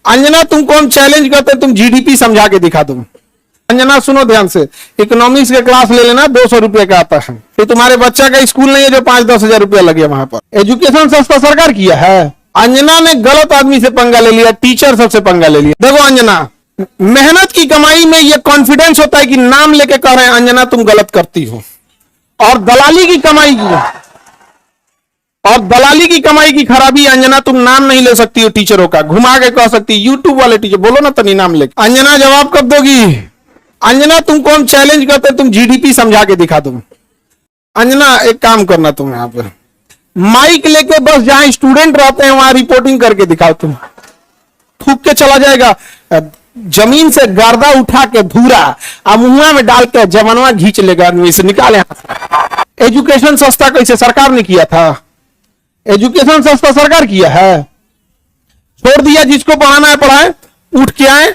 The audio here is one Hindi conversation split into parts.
अंजना तुमको हम चैलेंज करते हैं, तुम जीडीपी समझा के दिखा दो। अंजना सुनो ध्यान से, इकोनॉमिक्स के क्लास ले लेना, 200 रुपए का आता है। ये तुम्हारे बच्चा का स्कूल नहीं है जो 5-10 हजार रुपया लगे वहां पर। एजुकेशन सस्ता सरकार किया है। अंजना ने गलत आदमी से पंगा ले लिया, टीचर सबसे पंगा ले लिया। देखो अंजना, मेहनत की कमाई में ये कॉन्फिडेंस होता है कि नाम लेके कह रहे हैं अंजना तुम गलत करती हो, और दलाली की कमाई की खराबी अंजना, तुम नाम नहीं ले सकती हो टीचरों का, घुमा के कह सकती यूट्यूब वाले टीचर बोलो ना तनी नाम लेके। अंजना जवाब कब दोगी? अंजना तुमको हम चैलेंज करते हैं, तुम जीडीपी समझा के दिखा दो। अंजना एक काम करना, तुम यहां पर माइक लेके बस जहां स्टूडेंट रहते हैं वहां रिपोर्टिंग करके दिखाओ। तुम थूक के चला जाएगा, जमीन से गर्दा उठा के धूरा अब मुंह में डाल के जमनवा घींच लेगा आदमी से, निकाले। एजुकेशन सस्ता कैसे सरकार ने किया था? एजुकेशन सस्ता सरकार किया है? छोड़ दिया, जिसको पढ़ाना है पढ़ाए, उठ के आए,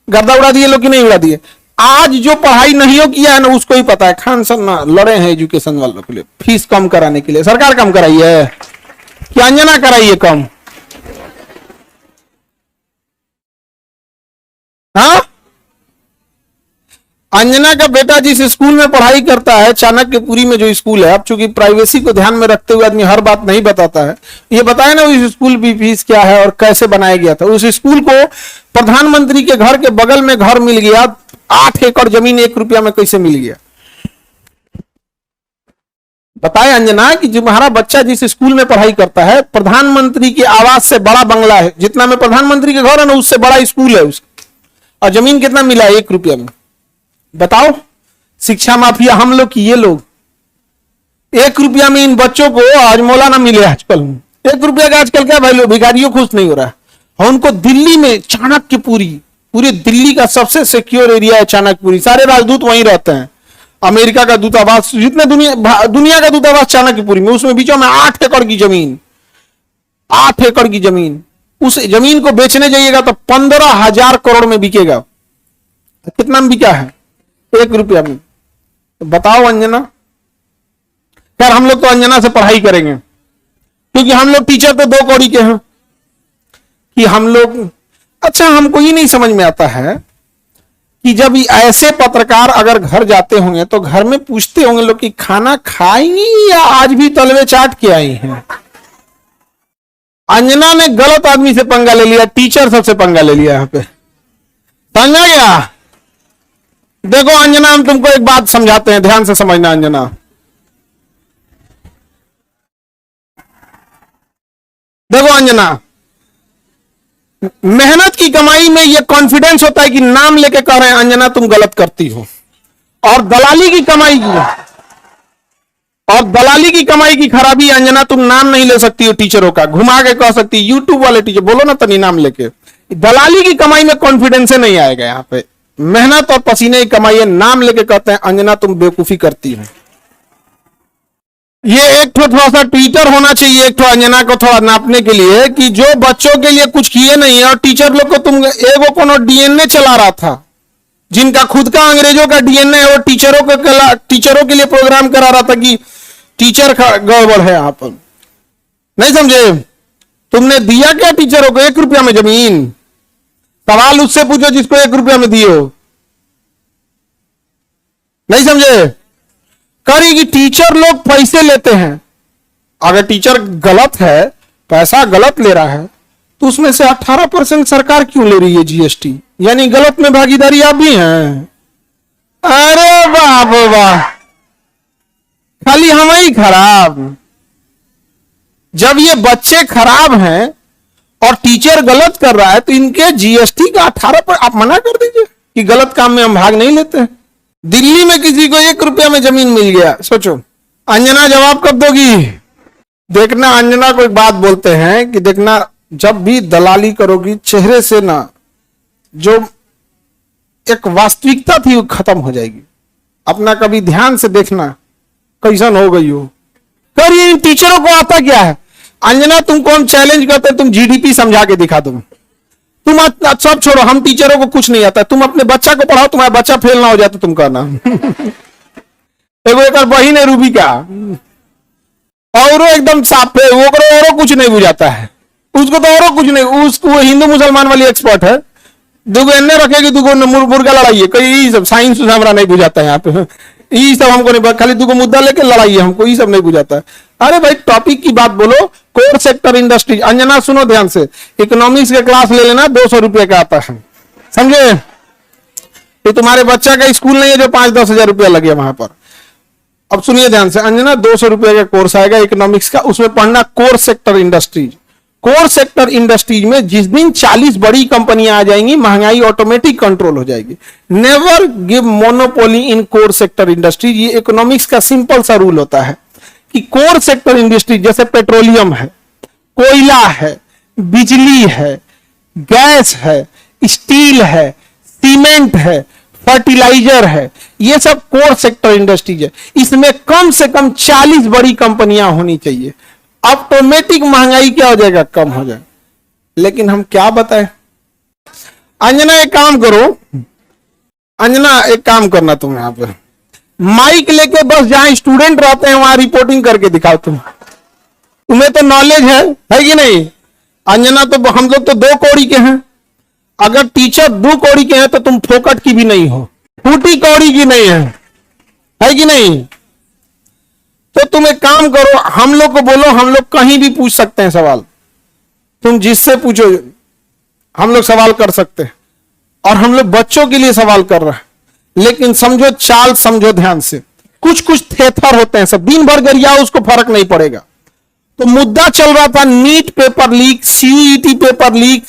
गर्दा उड़ा दिए लोग कि नहीं उड़ा दिए। आज जो पढ़ाई नहीं हो किया है ना उसको ही पता है। खान सर ना लड़े हैं एजुकेशन वालों के लिए, फीस कम कराने के लिए। सरकार कम कराई है क्या? अंजना कराई है कम? हाँ, अंजना का बेटा जिस स्कूल में पढ़ाई करता है, चाणक्यपुरी में जो स्कूल है, अब चूंकि प्राइवेसी को ध्यान में रखते हुए आदमी हर बात नहीं बताता है, ये बताए ना उस स्कूल की फीस क्या है और कैसे बनाया गया था। उस स्कूल को प्रधानमंत्री के घर के बगल में घर मिल गया, 8 एकड़ जमीन 1 रुपया में कैसे मिल गया? बताए अंजना कि तुम्हारा बच्चा जिस स्कूल में पढ़ाई करता है, प्रधानमंत्री के आवास से बड़ा बंगला है, जितना में प्रधानमंत्री के घर है ना उससे बड़ा स्कूल है उसका, और जमीन कितना मिला? 1 रुपया में। बताओ, शिक्षा माफिया हम लोग की ये लोग 1 रुपया में इन बच्चों को आज मौला ना मिले। आजकल 1 रुपया का आजकल क्या वैल्यू, भिखारियों खुश नहीं हो रहा है। और उनको दिल्ली में चाणक्यपुरी, पूरे दिल्ली का सबसे सिक्योर एरिया है चाणक्यपुरी, सारे राजदूत वहीं रहते हैं। अमेरिका का दूतावास, जितने दुनिया का दूतावास चाणक्यपुरी में, उसमें बीचों में 8 एकड़ की जमीन, 8 एकड़ की जमीन। उस जमीन को बेचने जाइएगा तो 15,000 करोड़ में बिकेगा। कितना में बिका है? 1 रुपया में। तो बताओ अंजना। यार हम लोग तो अंजना से पढ़ाई करेंगे, क्योंकि हम लोग टीचर तो 2 कौड़ी के हैं कि हम लोग। अच्छा, हमको ये नहीं समझ में आता है कि जब ऐसे पत्रकार अगर घर जाते होंगे तो घर में पूछते होंगे लोग कि खाना खाएंगी या आज भी तलवे चाट के आई हैं। अंजना ने गलत आदमी से पंगा ले लिया, टीचर सबसे पंगा ले लिया यहां पे, समझा गया? देखो अंजना, हम तुमको एक बात समझाते हैं, ध्यान से समझना अंजना। देखो अंजना, मेहनत की कमाई में यह कॉन्फिडेंस होता है कि नाम लेके कह रहे हैं अंजना तुम गलत करती हो, और दलाली की कमाई की खराबी अंजना, तुम नाम नहीं ले सकती हो टीचरों का, घुमा के कह सकती यूट्यूब वाले टीचर बोलो ना तनी नाम लेके। दलाली की कमाई में कॉन्फिडेंस नहीं आएगा यहां पे। मेहनत और पसीने की कमाई है, नाम लेके कहते हैं अंजना तुम बेवकूफी करती हो। ये एक थोड़ा सा ट्विटर होना चाहिए, एक अंजना को थोड़ा नापने के लिए कि जो बच्चों के लिए कुछ किए नहीं है, और टीचर लोग को तुम एगो कोनो डीएनए चला रहा था, जिनका खुद का अंग्रेजों का डीएनए है, और टीचरों के लिए प्रोग्राम करा रहा था कि टीचर गड़बड़ है। यहां पर नहीं समझे? तुमने दिया क्या टीचरों को? 1 रुपया में जमीन। सवाल उससे पूछो जिसको 1 रुपया में दिए हो। नहीं समझे? करी कि टीचर लोग पैसे लेते हैं। अगर टीचर गलत है, पैसा गलत ले रहा है, तो उसमें से 18% सरकार क्यों ले रही है जीएसटी? यानी गलत में भागीदारी आप भी हैं। अरे वाह वाह, खाली हम ही खराब। जब ये बच्चे खराब हैं और टीचर गलत कर रहा है, तो इनके जीएसटी का 18% आप मना कर दीजिए कि गलत काम में हम भाग नहीं लेते हैं। दिल्ली में किसी को 1 रुपया में जमीन मिल गया, सोचो। अंजना जवाब कब दोगी? देखना, अंजना को एक बात बोलते हैं कि देखना, जब भी दलाली करोगी, चेहरे से ना जो एक वास्तविकता थी वो खत्म हो जाएगी। अपना कभी ध्यान से देखना कैसन हो गई हो। करिए, इन टीचरों को आता क्या है? अंजना तुमको हम चैलेंज करते हैं, तुम जीडीपी समझा के दिखा दो। तुम सब छोड़ो, हम टीचरों को कुछ नहीं आता, तुम अपने बच्चा को पढ़ाओ, तुम्हारा बच्चा फेल ना हो जाए तो तुम कहना। एक बहिन है रूबी का, और वो एकदम साफ है, वो कुछ नहीं बुझाता है। उसको तो और कुछ नहीं, उसको हिंदू मुसलमान वाली एक्सपर्ट है। दुगो एन्ने रखेगी, दुगो मुर्गा लड़ाइए, कहीं यही सब साइंस हमारा नहीं बुझाता है यहाँ पे, यही सब हमको नहीं, खाली दुगो मुद्दा लेके लड़ाइए, हमको ये सब नहीं बुझाता है। अरे भाई टॉपिक की बात बोलो। कोर सेक्टर इंडस्ट्री, अंजना सुनो ध्यान से, इकोनॉमिक्स के क्लास ले लेना, 200 रुपये का आता है, समझे? ये तुम्हारे बच्चा का स्कूल नहीं है जो 5-10 हजार रुपया लगे वहां पर। अब सुनिए ध्यान से अंजना, 200 रुपये का कोर्स आएगा इकोनॉमिक्स का, उसमें पढ़ना core sector industries. Core sector industries में जिस दिन 40 बड़ी कंपनियां आ जाएंगी, महंगाई ऑटोमेटिक कंट्रोल हो जाएगी। नेवर गिव मोनोपोली इन कोर सेक्टर इंडस्ट्रीज। ये इकोनॉमिक्स का सिंपल सा रूल होता है कि कोर सेक्टर इंडस्ट्री जैसे पेट्रोलियम है, कोयला है, बिजली है, गैस है, स्टील है, सीमेंट है, फर्टिलाइजर है, ये सब कोर सेक्टर इंडस्ट्रीज है। इसमें कम से कम 40 बड़ी कंपनियां होनी चाहिए, ऑटोमेटिक महंगाई क्या हो जाएगा, कम हो जाएगा। लेकिन हम क्या बताएं? अंजना एक काम करो, अंजना एक काम करना, तुम यहां पे माइक लेके बस जहां स्टूडेंट रहते हैं वहां रिपोर्टिंग करके दिखाओ। तुम्हें तो नॉलेज है कि नहीं? अंजना तो हम लोग तो 2 कौड़ी के हैं, अगर टीचर 2 कौड़ी के हैं तो तुम फोकट की भी नहीं हो, फूटी कौड़ी की नहीं है कि नहीं? तो तुम एक काम करो, हम लोग को बोलो, हम लोग कहीं भी पूछ सकते हैं सवाल, तुम जिससे पूछो हम लोग सवाल कर सकते हैं, और हम लोग बच्चों के लिए सवाल कर रहे हैं। लेकिन समझो, चाल समझो ध्यान से, कुछ कुछ थेथर होते हैं, सब दिन भर गरिया उसको फर्क नहीं पड़ेगा। तो मुद्दा चल रहा था NEET paper leak, CUET paper leak,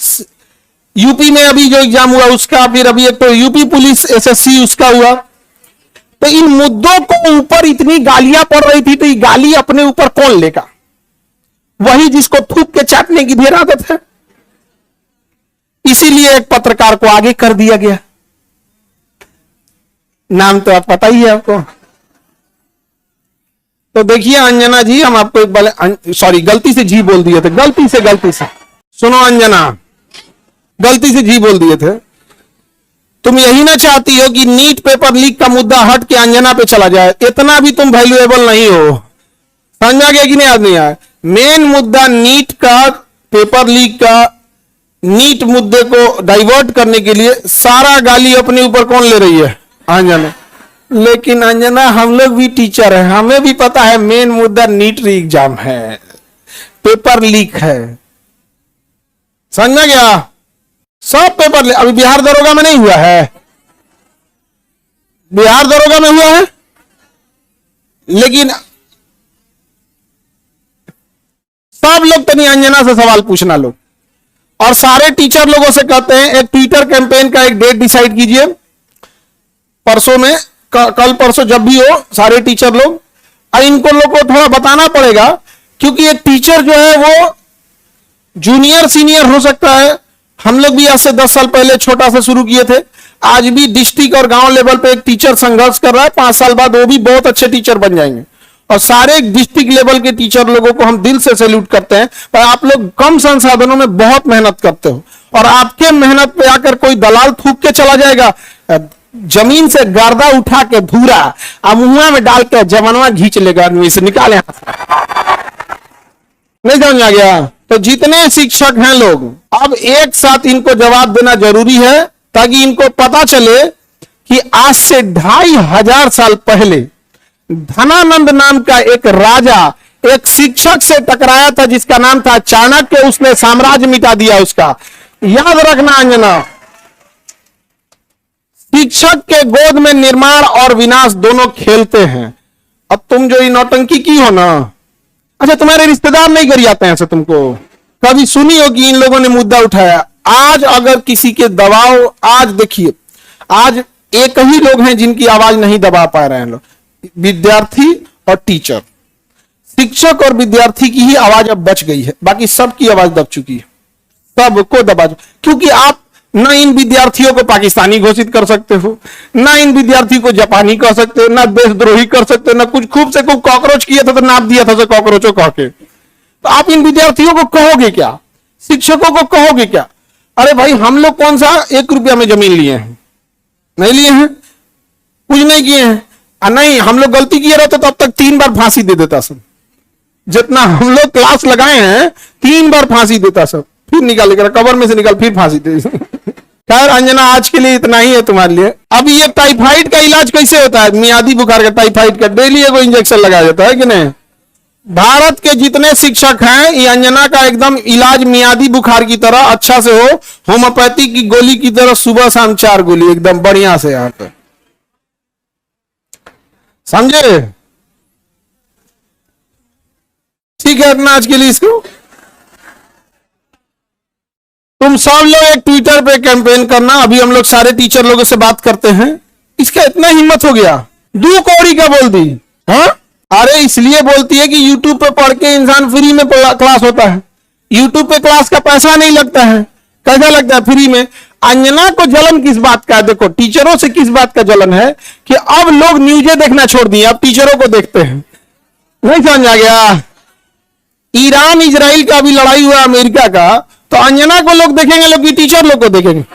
UP में अभी जो एग्जाम हुआ उसका, फिर अभी एक तो यूपी पुलिस एसएससी उसका हुआ। तो इन मुद्दों को ऊपर इतनी गालियां पड़ रही थी, तो ये गाली अपने ऊपर कौन लेगा? वही जिसको थूक के चाटने की ढेर आदत है। इसीलिए एक पत्रकार को आगे कर दिया गया, नाम तो आप पता ही है आपको। तो देखिए अंजना जी, हम आपको एक बार, सॉरी गलती से जी बोल दिए थे, गलती से सुनो अंजना, गलती से जी बोल दिए थे। तुम यही ना चाहती हो कि नीट पेपर लीक का मुद्दा हट के अंजना पे चला जाए? इतना भी तुम वैल्यूएबल नहीं हो, समझा गया कि नहीं? आज नहीं आया मेन मुद्दा नीट का, पेपर लीक का। नीट मुद्दे को डाइवर्ट करने के लिए सारा गाली अपने ऊपर कौन ले रही है? अंजना। लेकिन अंजना हम लोग भी टीचर हैं, हमें भी पता है मेन मुद्दा नीट री एग्जाम है, पेपर लीक है, समझा गया? सब पेपर अभी बिहार दरोगा में नहीं हुआ है, बिहार दरोगा में हुआ है, लेकिन सब लोग तनी अंजना से सवाल पूछना लोग, और सारे टीचर लोगों से कहते हैं एक ट्विटर कैंपेन का एक डेट डिसाइड कीजिए, परसों में, कल परसों जब भी हो, सारे टीचर लोग, और इनको लोग को थोड़ा बताना पड़ेगा, क्योंकि एक टीचर जो है वो जूनियर सीनियर हो सकता है। हम लोग भी आज से 10 साल पहले छोटा सा शुरू किए थे, आज भी डिस्ट्रिक्ट और गांव लेवल पे एक टीचर संघर्ष कर रहा है, 5 साल बाद वो भी बहुत अच्छे टीचर बन जाएंगे। और सारे डिस्ट्रिक्ट लेवल के टीचर लोगों को हम दिल से सैल्यूट करते हैं, पर आप लोग कम संसाधनों में बहुत मेहनत करते हो, और आपके मेहनत पे आकर कोई दलाल थूक के चला जाएगा, जमीन से गर्दा उठा के धूरा अब मुंह में डाल के जमनवा घींच लेगा, आदमी से निकाले हाथ। नहीं समझ आ गया? तो जितने शिक्षक हैं लोग, अब एक साथ इनको जवाब देना जरूरी है, ताकि इनको पता चले कि आज से 2500 साल पहले धनानंद नाम का एक राजा एक शिक्षक से टकराया था, जिसका नाम था चाणक्य, उसने साम्राज्य मिटा दिया उसका। याद रखना अंजना, शिक्षक के गोद में निर्माण और विनाश दोनों खेलते हैं। अब तुम जो ये नौटंकी की हो ना, अच्छा तुम्हारे रिश्तेदार नहीं गरियाते हैं ऐसे? तुमको कभी सुनी हो कि इन लोगों ने मुद्दा उठाया? आज अगर किसी के दबाव, आज देखिए, आज एक ही लोग हैं जिनकी आवाज नहीं दबा पा रहे हैं लोग, विद्यार्थी और टीचर। शिक्षक और विद्यार्थी की ही आवाज अब बच गई है, बाकी सबकी आवाज दब चुकी है, सबको दबा, क्योंकि आप ना इन विद्यार्थियों को पाकिस्तानी घोषित कर सकते हो, ना इन विद्यार्थी को जापानी कह सकते हो, ना देशद्रोही कर सकते हो, ना कुछ खूब से खूब कॉकरोच किया था तो नाप दिया था तो कॉकरोचो कह के। तो आप इन विद्यार्थियों को कहोगे क्या? शिक्षकों को कहोगे क्या? अरे भाई हम लोग कौन सा 1 रुपया में जमीन लिए हैं? नहीं लिए हैं, कुछ नहीं किए हैं। नहीं, हम लोग गलती किए रहते तो अब तक 3 बार फांसी दे देता सब। जितना हम लोग क्लास लगाए हैं 3 बार फांसी देता सब, फिर निकाल कर कवर में से निकाल फिर फांसी दे। खैर अंजना आज के लिए इतना ही है तुम्हारे लिए। अब ये टाइफाइड का इलाज कैसे होता है, मियादी बुखार का, टाइफाइड का डेली एगो इंजेक्शन लगाया जाता है कि नहीं। भारत के जितने शिक्षक हैं ये अंजना का एकदम इलाज मियादी बुखार की तरह अच्छा से हो, होम्योपैथी की गोली की तरह सुबह शाम 4 गोली एकदम बढ़िया से यहाँ पे, समझे। ठीक है इतना आज के लिए। इसको तुम सब लोग एक ट्विटर पे कैंपेन करना, अभी हम लोग सारे टीचर लोगों से बात करते हैं। इसका इतना हिम्मत हो गया, 2 कौड़ी का बोल दी। हाँ अरे इसलिए बोलती है कि यूट्यूब पे पढ़ के इंसान फ्री में क्लास होता है, यूट्यूब पे क्लास का पैसा नहीं लगता है। कैसा लगता है फ्री में। अंजना को जलन किस बात का है, देखो टीचरों से किस बात का जलन है कि अब लोग न्यूज़ें देखना छोड़ दिए, अब टीचरों को देखते हैं। नहीं समझ आ गया। ईरान इजराइल का अभी लड़ाई हुआ अमेरिका का, तो अंजना को लोग देखेंगे, लोग की टीचर लोग को देखेंगे।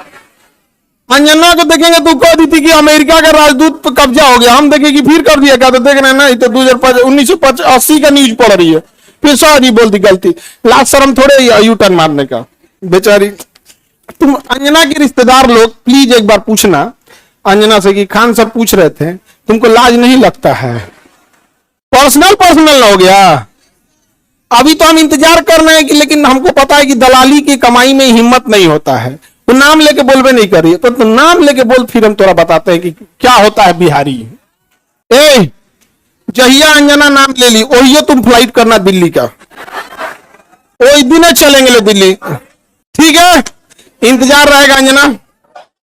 अंजना को देखेंगे तो कह दी थी कि अमेरिका का राजदूत पर कब्जा हो गया, हम देखेंगे फिर कर दिया क्या, तो देख रहे हैं ना, ये तो 1980 का न्यूज पढ़ रही है, फिर सॉरी बोल दी गलती। लास्ट शर्म थोड़े यू टर्न मारने का बेचारी। तुम अंजना के रिश्तेदार लोग प्लीज एक बार पूछना अंजना से कि खान सर पूछ रहे थे तुमको लाज नहीं लगता है। पर्सनल ना हो गया। अभी तो हम इंतजार कर रहे हैं कि, लेकिन हमको पता है कि दलाली की कमाई में हिम्मत नहीं होता है। वो नाम लेके बोलबे नहीं कर रही है, तो तुम नाम लेके बोल, फिर हम तोरा बताते हैं कि क्या होता है बिहारी। ए जहिया अंजना नाम ले ली वही तुम फ्लाइट करना दिल्ली का, वही दिन चलेंगे दिल्ली। ठीक है इंतजार रहेगा अंजना।